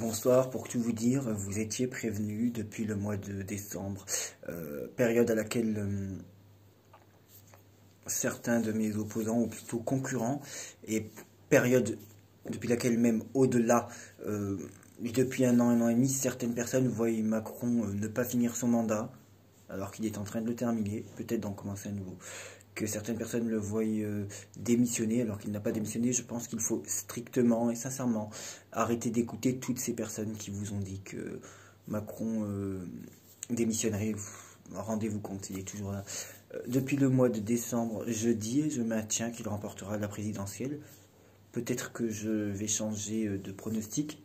Bonsoir, pour tout vous dire, vous étiez prévenu depuis le mois de décembre, période à laquelle certains de mes opposants, ou plutôt concurrents, et période depuis laquelle même au-delà, depuis un an et demi, certaines personnes voient Macron ne pas finir son mandat, alors qu'il est en train de le terminer, peut-être d'en commencer à nouveau. Que certaines personnes le voient démissionner alors qu'il n'a pas démissionné. Je pense qu'il faut strictement et sincèrement arrêter d'écouter toutes ces personnes qui vous ont dit que Macron démissionnerait. Rendez-vous compte, il est toujours là. Depuis le mois de décembre, je dis et je maintiens qu'il remportera la présidentielle. Peut-être que je vais changer de pronostic.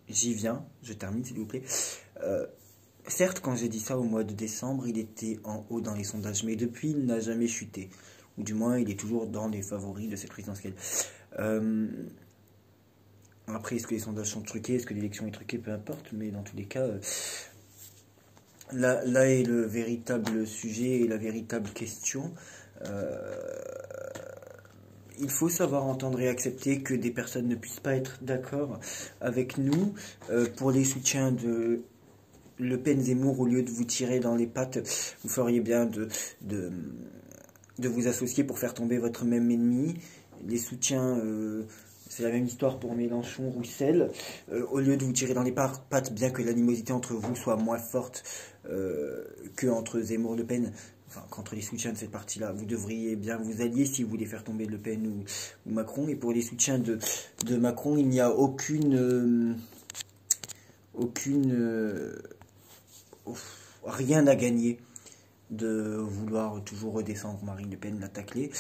J'y viens, je termine s'il vous plaît. Certes, quand j'ai dit ça au mois de décembre, il était en haut dans les sondages, mais depuis, il n'a jamais chuté. Ou du moins, il est toujours dans les favoris de cette présidentielle. Après, est-ce que les sondages sont truqués, est-ce que l'élection est truquée, peu importe, mais dans tous les cas, là est le véritable sujet et la véritable question. Il faut savoir entendre et accepter que des personnes ne puissent pas être d'accord avec nous pour les soutiens de Le Pen Zemmour. Au lieu de vous tirer dans les pattes, vous feriez bien de vous associer pour faire tomber votre même ennemi. Les soutiens, c'est la même histoire pour Mélenchon, Roussel. Au lieu de vous tirer dans les pattes, bien que l'animosité entre vous soit moins forte que entre Zemmour et Le Pen, enfin qu'entre les soutiens de cette partie-là, vous devriez bien vous allier si vous voulez faire tomber Le Pen ou Macron. Et pour les soutiens de Macron, il n'y a rien à gagner de vouloir toujours redescendre Marine Le Pen, la tacler.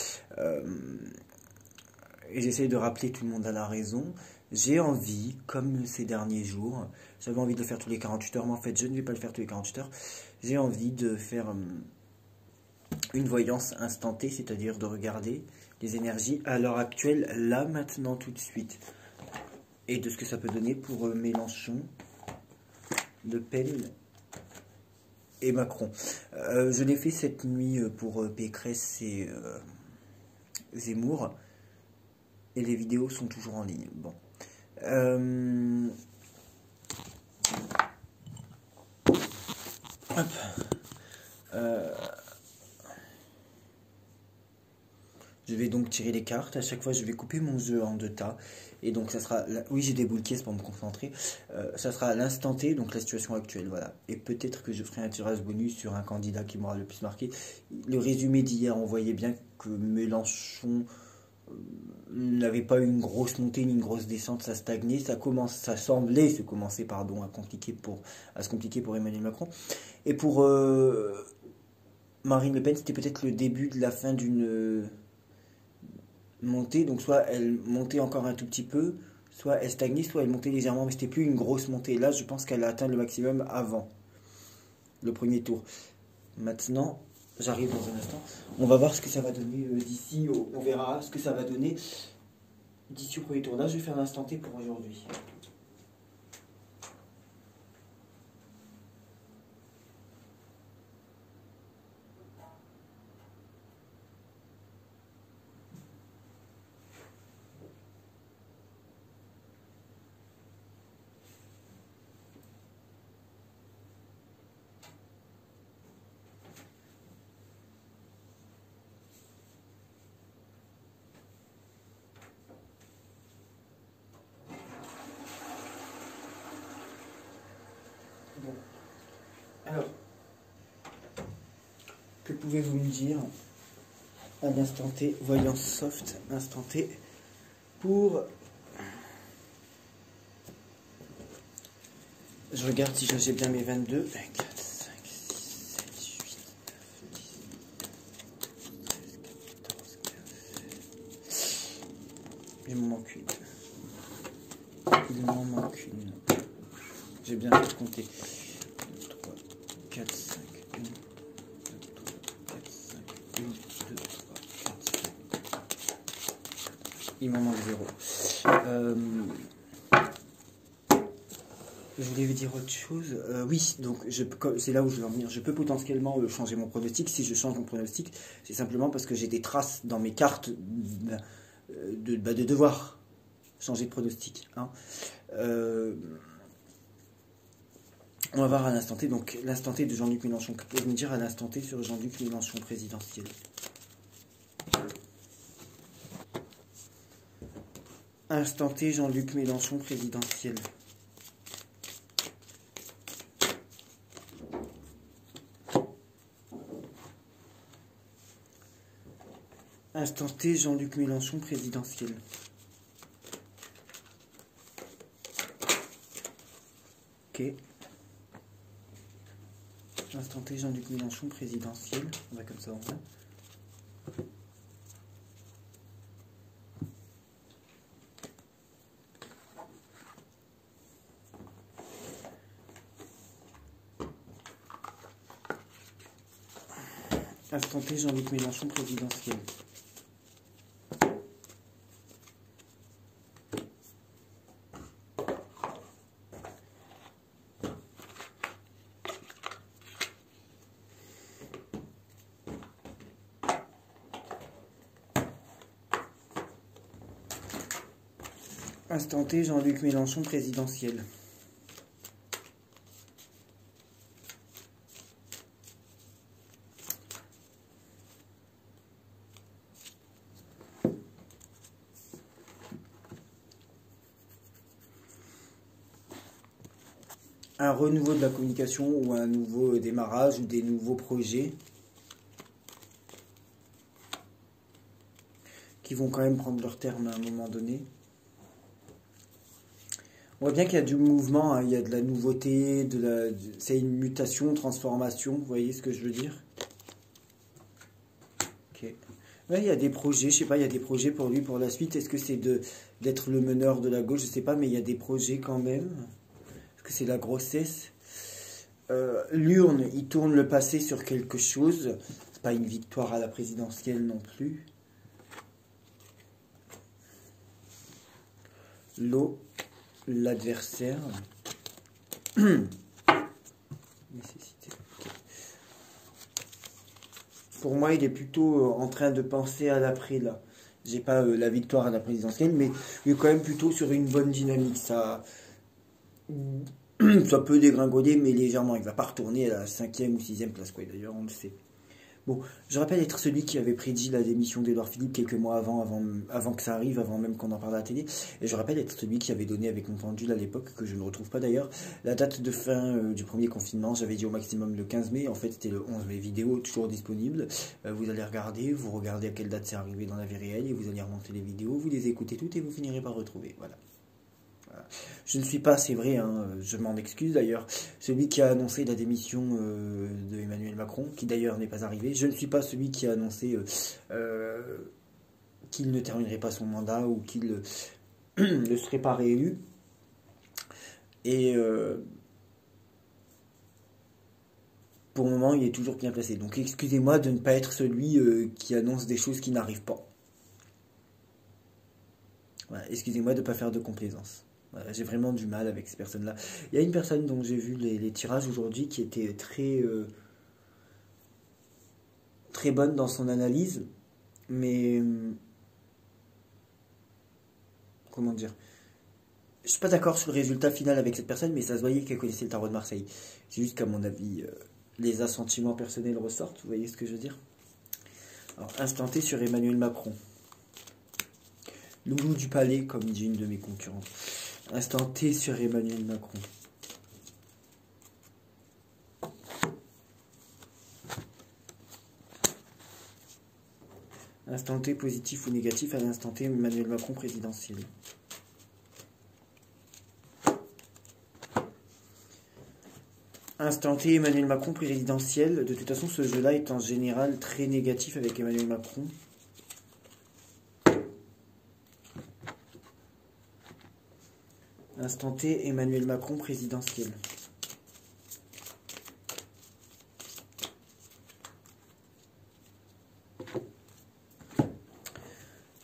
Et j'essaie de rappeler tout le monde à la raison. J'ai envie, comme ces derniers jours, j'avais envie de le faire tous les 48 heures, mais en fait je ne vais pas le faire tous les 48 heures. J'ai envie de faire une voyance instantée, c'est-à-dire de regarder les énergies à l'heure actuelle, là, maintenant, tout de suite. Et de ce que ça peut donner pour Mélenchon, Le Pen et Macron. Je l'ai fait cette nuit pour Pécresse et Zemmour. Et les vidéos sont toujours en ligne. Bon. Hop. Je vais donc tirer les cartes. À chaque fois, je vais couper mon jeu en deux tas. Et donc, ça sera... Oui, j'ai des boules caisses pour me concentrer. Ça sera à l'instant T, donc la situation actuelle. Voilà. Et peut-être que je ferai un tirage bonus sur un candidat qui m'aura le plus marqué. Le résumé d'hier, on voyait bien que Mélenchon n'avait pas eu une grosse montée ni une grosse descente, ça stagnait, ça semblait se commencer à se compliquer pour Emmanuel Macron. Et pour Marine Le Pen, c'était peut-être le début de la fin d'une montée, donc soit elle montait encore un tout petit peu, soit elle stagnait, soit elle montait légèrement, mais c'était plus une grosse montée. Là, je pense qu'elle a atteint le maximum avant le premier tour. Maintenant, j'arrive dans un instant. On va voir ce que ça va donner d'ici. On verra ce que ça va donner d'ici au premier tour. Là, je vais faire l'instant T pour aujourd'hui. Bon. Alors, que pouvez-vous me dire à l'instant T, voyance soft, instant T, pour... Je regarde si j'ai bien mes 22. 4, 5, 6, 7, 8, 9, 10, 11, 13, 14, 15. Il m'en manque une. Il m'en manque une. J'ai bien fait de compter. 3, 4, 5, 1, 2, 3, 4, 5, 1, 2, 3, 4, 5. Il m'en manque 0. Je voulais vous dire autre chose. Oui, donc c'est là où je veux en venir. Je peux potentiellement changer mon pronostic. Si je change mon pronostic, c'est simplement parce que j'ai des traces dans mes cartes de devoir changer de pronostic. Hein. On va voir à l'instant T, donc l'instant T de Jean-Luc Mélenchon. Que pouvez-vous me dire à l'instant T sur Jean-Luc Mélenchon présidentiel? Instant T, Jean-Luc Mélenchon présidentiel. Instant T, Jean-Luc Mélenchon présidentiel. Ok. Instant T, Jean-Luc Mélenchon présidentiel. On va comme ça, on va. Instant T, Jean-Luc Mélenchon présidentiel. Instant T, Jean-Luc Mélenchon présidentiel. Un renouveau de la communication ou un nouveau démarrage ou des nouveaux projets qui vont quand même prendre leur terme à un moment donné. On voit bien qu'il y a du mouvement, hein, il y a de la nouveauté, c'est une mutation, transformation, vous voyez ce que je veux dire? Ok. Ouais, il y a des projets, je sais pas, il y a des projets pour lui pour la suite. Est-ce que c'est d'être le meneur de la gauche? Je sais pas, mais il y a des projets quand même. Est-ce que c'est la grossesse? L'urne, il tourne le passé sur quelque chose. C'est pas une victoire à la présidentielle non plus. L'eau, l'adversaire. Nécessité. Okay. Pour moi, il est plutôt en train de penser à l'après là. J'ai pas la victoire à la présidentielle, mais il est quand même plutôt sur une bonne dynamique. Ça peut dégringoler, mais légèrement. Il va pas retourner à la 5e ou 6e place, quoi. D'ailleurs, on le sait. Bon, je rappelle être celui qui avait prédit la démission d'Édouard Philippe quelques mois avant que ça arrive, avant même qu'on en parle à la télé. Et je rappelle être celui qui avait donné avec mon pendule à l'époque, que je ne retrouve pas d'ailleurs, la date de fin du premier confinement. J'avais dit au maximum le 15 mai, en fait c'était le 11 mai. Vidéo toujours disponible. Vous allez regarder, vous regardez à quelle date c'est arrivé dans la vie réelle, et vous allez remonter les vidéos, vous les écoutez toutes et vous finirez par retrouver. Voilà. Je ne suis pas, c'est vrai, hein, je m'en excuse d'ailleurs, celui qui a annoncé la démission de Emmanuel Macron, qui d'ailleurs n'est pas arrivé. Je ne suis pas celui qui a annoncé qu'il ne terminerait pas son mandat ou qu'il ne serait pas réélu. Et pour le moment, il est toujours bien placé. Donc excusez-moi de ne pas être celui qui annonce des choses qui n'arrivent pas. Voilà, excusez-moi de ne pas faire de complaisance. Voilà, j'ai vraiment du mal avec ces personnes-là. Il y a une personne dont j'ai vu les tirages aujourd'hui qui était très bonne dans son analyse, mais comment dire, je suis pas d'accord sur le résultat final avec cette personne, mais ça se voyait qu'elle connaissait le tarot de Marseille. C'est juste qu'à mon avis, les assentiments personnels ressortent, vous voyez ce que je veux dire? Alors, instant T sur Emmanuel Macron. Loulou du palais, comme dit une de mes concurrentes. Instant T sur Emmanuel Macron. Instant T positif ou négatif à l'instant T Emmanuel Macron présidentiel. Instant T Emmanuel Macron présidentiel. De toute façon, ce jeu-là est en général très négatif avec Emmanuel Macron. Instant T Emmanuel Macron présidentiel.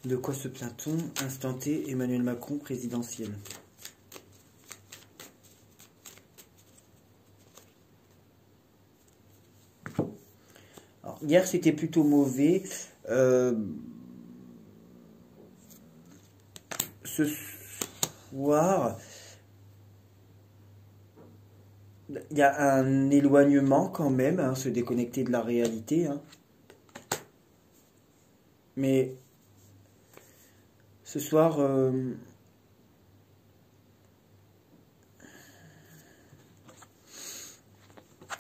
De quoi se plaint-on? Instant T Emmanuel Macron présidentiel. Alors, hier c'était plutôt mauvais. Ce soir, Il y a un éloignement quand même, hein, se déconnecter de la réalité. Hein. Mais ce soir,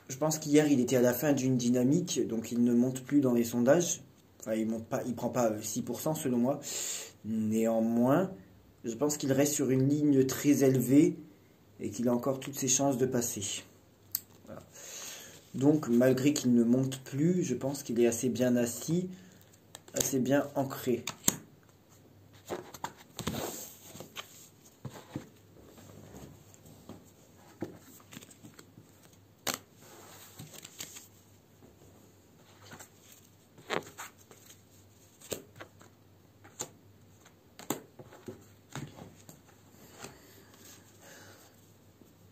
je pense qu'hier il était à la fin d'une dynamique, donc il ne monte plus dans les sondages. Enfin, il monte pas, il prend pas 6% selon moi. Néanmoins, je pense qu'il reste sur une ligne très élevée et qu'il a encore toutes ses chances de passer. Voilà. Donc, malgré qu'il ne monte plus, je pense qu'il est assez bien assis, assez bien ancré.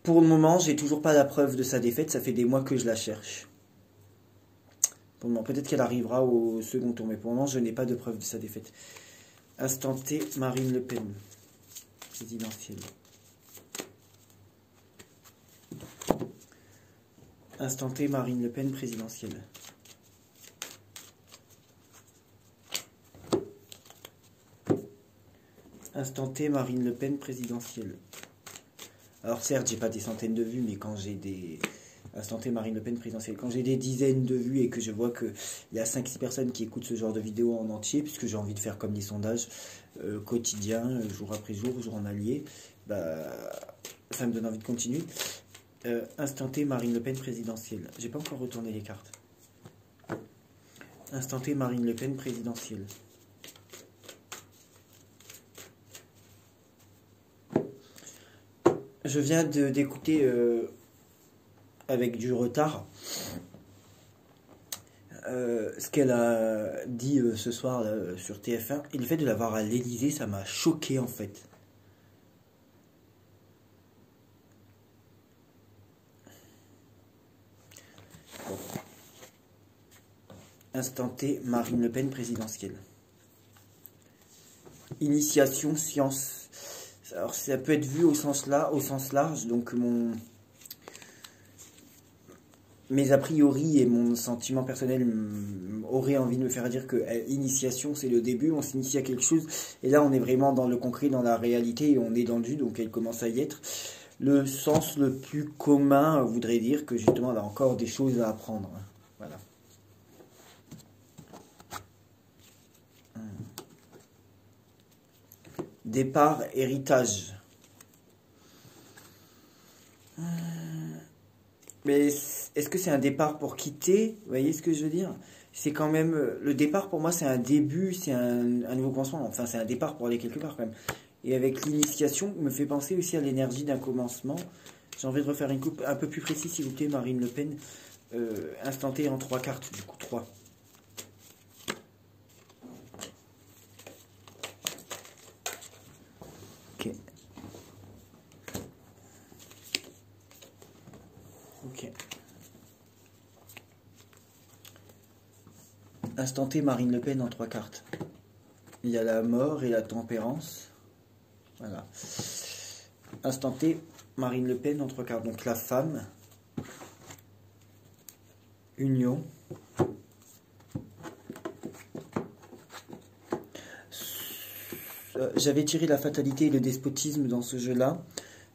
Pour le moment, j'ai toujours pas la preuve de sa défaite, ça fait des mois que je la cherche. Pour le moment, peut-être qu'elle arrivera au second tour, mais pour le moment, je n'ai pas de preuve de sa défaite. Instant T, Marine Le Pen, présidentielle. Instant T, Marine Le Pen, présidentielle. Instant T, Marine Le Pen, présidentielle. Alors certes, j'ai pas des centaines de vues, mais quand j'ai des... Instant T, Marine Le Pen, présidentielle. Quand j'ai des dizaines de vues et que je vois qu'il y a 5-6 personnes qui écoutent ce genre de vidéo en entier, puisque j'ai envie de faire comme les sondages quotidiens, jour après jour, journalier, bah, ça me donne envie de continuer. Instant T, Marine Le Pen, présidentielle. J'ai pas encore retourné les cartes. Instant T, Marine Le Pen, présidentielle. Je viens d'écouter avec du retard ce qu'elle a dit ce soir sur TF1. Et le fait de l'avoir à l'Élysée, ça m'a choqué en fait. Bon. Instant T, Marine Le Pen, présidentielle. Initiation, science. Alors ça peut être vu au sens large, donc mes a priori et mon sentiment personnel auraient envie de me faire dire que initiation c'est le début, on s'initie à quelque chose, et là on est vraiment dans le concret, dans la réalité, et on est dans le jus, donc elle commence à y être. Le sens le plus commun voudrait dire que justement elle a encore des choses à apprendre. Voilà. Départ, héritage. Mais est-ce que c'est un départ pour quitter? Vous voyez ce que je veux dire? C'est quand même... Le départ pour moi c'est un début, c'est un nouveau commencement. Enfin c'est un départ pour aller quelque part quand même. Et avec l'initiation, me fait penser aussi à l'énergie d'un commencement. J'ai envie de refaire une coupe un peu plus précise s'il vous plaît, Marine Le Pen. Instanté en 3 cartes, du coup 3. Ok. Ok. Instanté Marine Le Pen en 3 cartes. Il y a la mort et la tempérance. Voilà. Instanté Marine Le Pen en 3 cartes. Donc la femme. Union. J'avais tiré la fatalité et le despotisme dans ce jeu-là.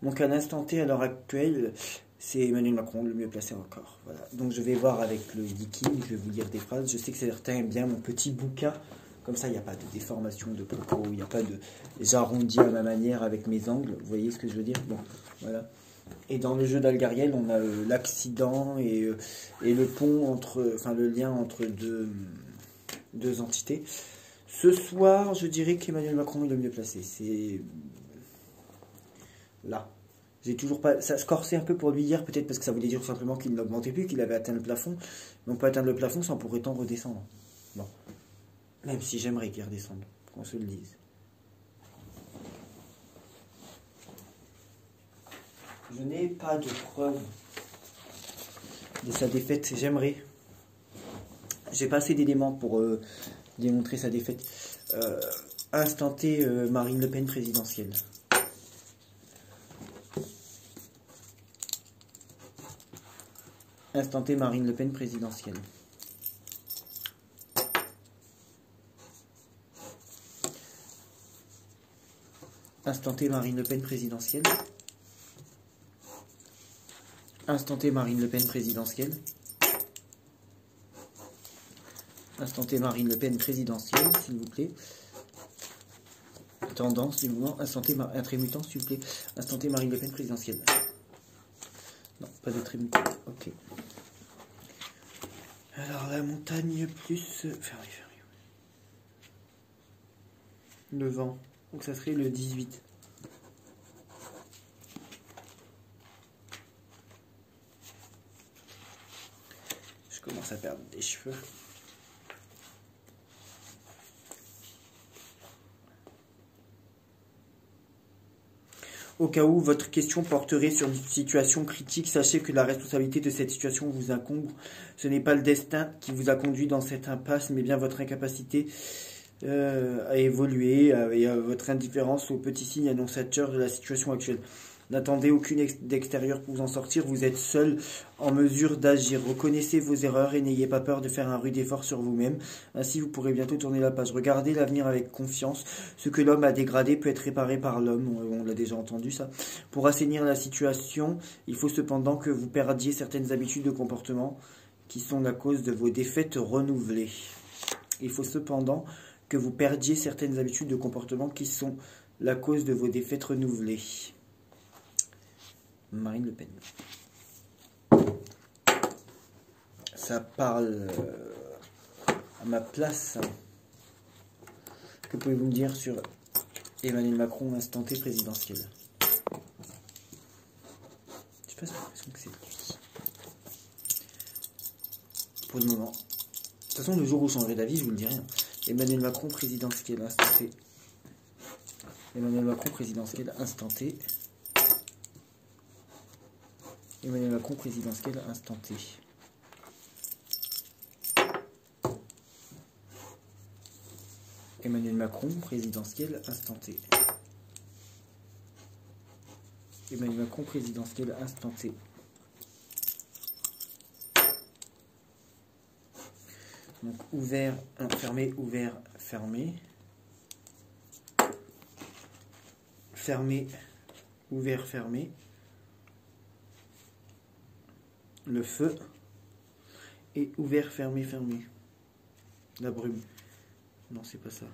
Donc à l'instant T, à l'heure actuelle, c'est Emmanuel Macron le mieux placé encore. Voilà. Donc je vais voir avec le Yiking, je vais vous lire des phrases. Je sais que certains aiment bien mon petit bouquin. Comme ça, il n'y a pas de déformation de propos, il n'y a pas de... J'arrondis à ma manière avec mes angles. Vous voyez ce que je veux dire? Bon, voilà. Et dans le jeu d'Algariel, on a l'accident et le pont entre... Enfin, le lien entre deux entités. Ce soir, je dirais qu'Emmanuel Macron est le mieux placé. C'est... là. J'ai toujours pas... Ça se corsait un peu pour lui hier, peut-être parce que ça voulait dire simplement qu'il n'augmentait plus, qu'il avait atteint le plafond. Mais on peut atteindre le plafond sans pour autant redescendre. Bon. Même si j'aimerais qu'il redescende, qu'on se le dise. Je n'ai pas de preuve de sa défaite. J'aimerais. J'ai pas assez d'éléments pour démontrer sa défaite. Instanté Marine Le Pen présidentielle. Instant T, Marine Le Pen présidentielle. Instant T, Marine Le Pen présidentielle. Instant T, Marine Le Pen présidentielle. Instant T, Marine Le Pen présidentielle, s'il vous plaît. Tendance du mouvement. Instant T, un trait mutant, s'il vous plaît. Instant T, Marine Le Pen présidentielle. Non, pas de trait mutant. Ok. Alors, la montagne plus... Fermé. Le vent. Donc, ça serait le 18. Je commence à perdre des cheveux. Au cas où votre question porterait sur une situation critique, sachez que la responsabilité de cette situation vous incombe. Ce n'est pas le destin qui vous a conduit dans cette impasse, mais bien votre incapacité à évoluer et votre indifférence aux petits signes annonciateurs de la situation actuelle. N'attendez aucune aide d'extérieur pour vous en sortir, vous êtes seul en mesure d'agir. Reconnaissez vos erreurs et n'ayez pas peur de faire un rude effort sur vous-même. Ainsi, vous pourrez bientôt tourner la page. Regardez l'avenir avec confiance. Ce que l'homme a dégradé peut être réparé par l'homme. On l'a déjà entendu ça. Pour assainir la situation, il faut cependant que vous perdiez certaines habitudes de comportement qui sont la cause de vos défaites renouvelées. Il faut cependant que vous perdiez certaines habitudes de comportement qui sont la cause de vos défaites renouvelées. Marine Le Pen. Ça parle à ma place. Que pouvez-vous me dire sur Emmanuel Macron instant T présidentiel? Je sais pas, j'ai l'impression que c'est lui. Pour le moment. De toute façon, le jour où je changerai d'avis, je vous le dirai. Emmanuel Macron présidentiel instant T. Emmanuel Macron présidentiel instant T. Emmanuel Macron présidentiel instant T. Emmanuel Macron présidentiel instant T. Emmanuel Macron présidentiel instant T. Donc ouvert, fermé, ouvert, fermé. Fermé, ouvert, fermé. Le feu et ouvert, fermé, fermé. La brume. Non, c'est pas ça.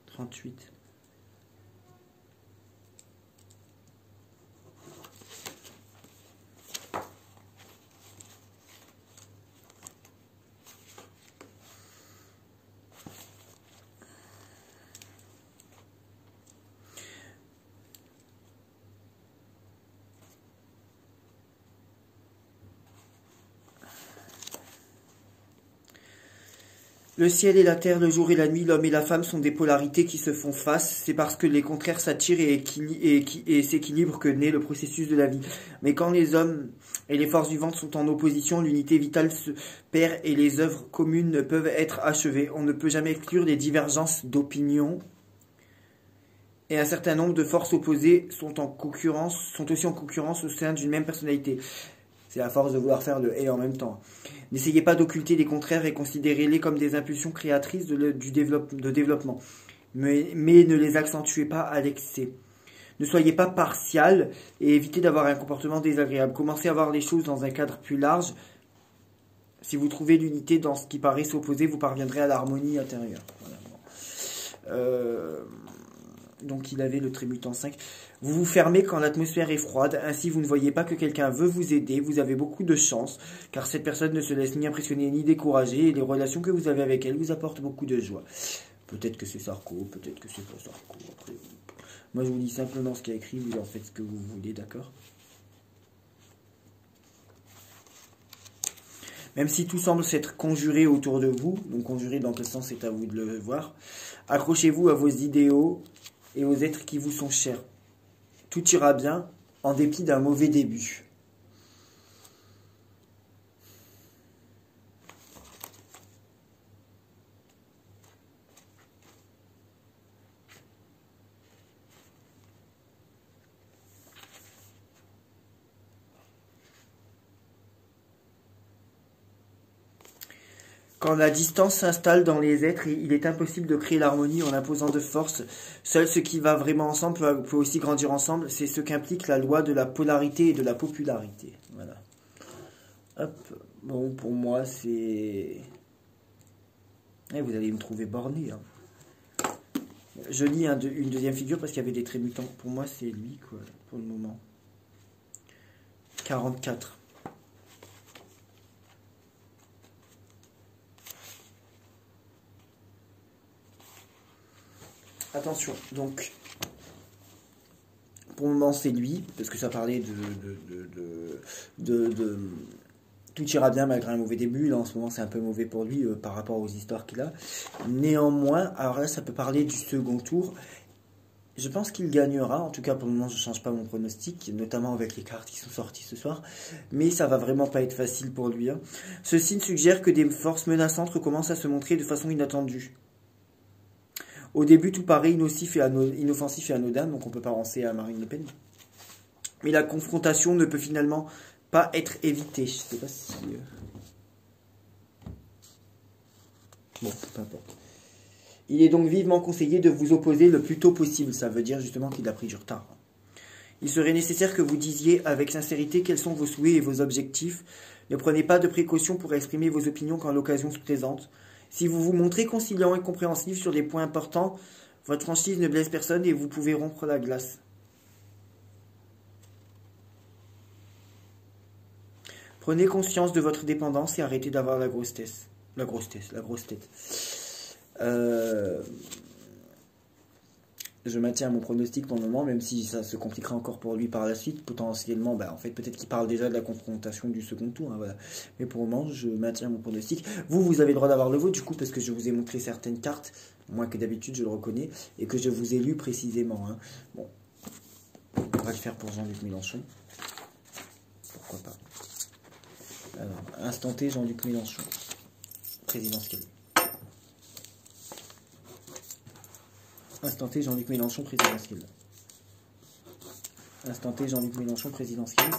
38. Le ciel et la terre, le jour et la nuit, l'homme et la femme sont des polarités qui se font face. C'est parce que les contraires s'attirent et s'équilibrent que naît le processus de la vie. Mais quand les hommes et les forces vivantes sont en opposition, l'unité vitale se perd et les œuvres communes ne peuvent être achevées. On ne peut jamais exclure les divergences d'opinion. Et un certain nombre de forces opposées sont aussi en concurrence au sein d'une même personnalité. C'est la force de vouloir faire le « et » en même temps. N'essayez pas d'occulter les contraires et considérez-les comme des impulsions créatrices de développement. Mais ne les accentuez pas à l'excès. Ne soyez pas partial et évitez d'avoir un comportement désagréable. Commencez à voir les choses dans un cadre plus large. Si vous trouvez l'unité dans ce qui paraît s'opposer, vous parviendrez à l'harmonie intérieure. Voilà. Donc il avait le trémutant 5. Vous vous fermez quand l'atmosphère est froide, ainsi vous ne voyez pas que quelqu'un veut vous aider, vous avez beaucoup de chance, car cette personne ne se laisse ni impressionner ni décourager, et les relations que vous avez avec elle vous apportent beaucoup de joie. Peut-être que c'est Sarko, peut-être que c'est pas Sarko. Après, moi je vous dis simplement ce qu'il y a écrit, vous en faites ce que vous voulez, d'accord? Même si tout semble s'être conjuré autour de vous, donc conjuré dans quel sens c'est à vous de le voir, accrochez-vous à vos idéaux et aux êtres qui vous sont chers. Tout ira bien, en dépit d'un mauvais début. Quand la distance s'installe dans les êtres, il est impossible de créer l'harmonie en imposant de force. Seul ce qui va vraiment ensemble peut aussi grandir ensemble. C'est ce qu'implique la loi de la polarité et de la popularité. Voilà. Hop. Bon, pour moi, c'est... vous allez me trouver borné. Hein. Je lis une deuxième figure parce qu'il y avait des traits mutants. Pour moi, c'est lui, quoi, pour le moment. 44. Attention, donc, pour le moment, c'est lui, parce que ça parlait de tout ira bien malgré un mauvais début. Là, en ce moment, c'est un peu mauvais pour lui par rapport aux histoires qu'il a. Néanmoins, alors là, ça peut parler du second tour. Je pense qu'il gagnera. En tout cas, pour le moment, je ne change pas mon pronostic, notamment avec les cartes qui sont sorties ce soir. Mais ça va vraiment pas être facile pour lui. Hein. Ce signe suggère que des forces menaçantes recommencent à se montrer de façon inattendue. Au début, tout paraît inoffensif et anodin, donc on peut pas penser à Marine Le Pen. Mais la confrontation ne peut finalement pas être évitée. Je sais pas si... Bon, peu importe. Il est donc vivement conseillé de vous opposer le plus tôt possible. Ça veut dire justement qu'il a pris du retard. Il serait nécessaire que vous disiez avec sincérité quels sont vos souhaits et vos objectifs. Ne prenez pas de précautions pour exprimer vos opinions quand l'occasion se présente. Si vous vous montrez conciliant et compréhensif sur des points importants, votre franchise ne blesse personne et vous pouvez rompre la glace. Prenez conscience de votre dépendance et arrêtez d'avoir la grosse tête. Je maintiens mon pronostic pour le moment, même si ça se compliquera encore pour lui par la suite. Potentiellement, en fait, peut-être qu'il parle déjà de la confrontation du second tour. Hein, voilà. Mais pour le moment, je maintiens mon pronostic. Vous avez le droit d'avoir le vôtre, du coup, parce que je vous ai montré certaines cartes, moins que d'habitude, je le reconnais, et que je vous ai lu précisément. Hein. Bon, on va le faire pour Jean-Luc Mélenchon. Pourquoi pas. Alors, instant T, Jean-Luc Mélenchon, présidentiel. Instant T, Jean-Luc Mélenchon, présidentiel. Instant T, Jean-Luc Mélenchon, présidentiel.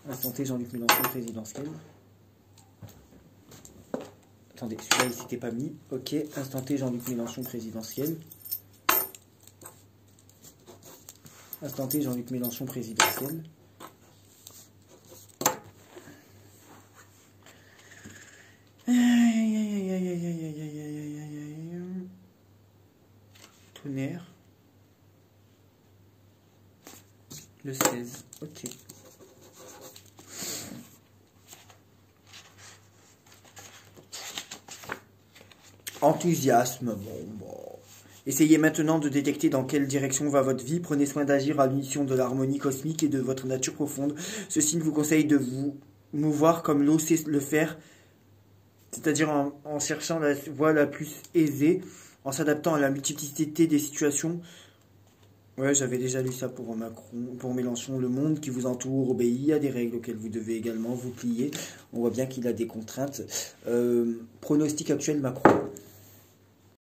Instant T, Jean-Luc Mélenchon, présidentiel. Attendez, celui-là, il s'était pas mis. Ok, instant T, Jean-Luc Mélenchon, présidentiel. Instant T, Jean-Luc Mélenchon, présidentiel. Tonnerre. Le 16. Ok. Enthousiasme. Bon. Essayez maintenant de détecter dans quelle direction va votre vie. Prenez soin d'agir à l'unisson de l'harmonie cosmique et de votre nature profonde. Ce signe vous conseille de vous mouvoir comme l'eau sait le faire, c'est-à-dire en cherchant la voie la plus aisée, en s'adaptant à la multiplicité des situations. Ouais, j'avais déjà lu ça pour Macron, pour Mélenchon. Le monde qui vous entoure obéit à des règles auxquelles vous devez également vous plier. On voit bien qu'il a des contraintes. Pronostic actuel, Macron.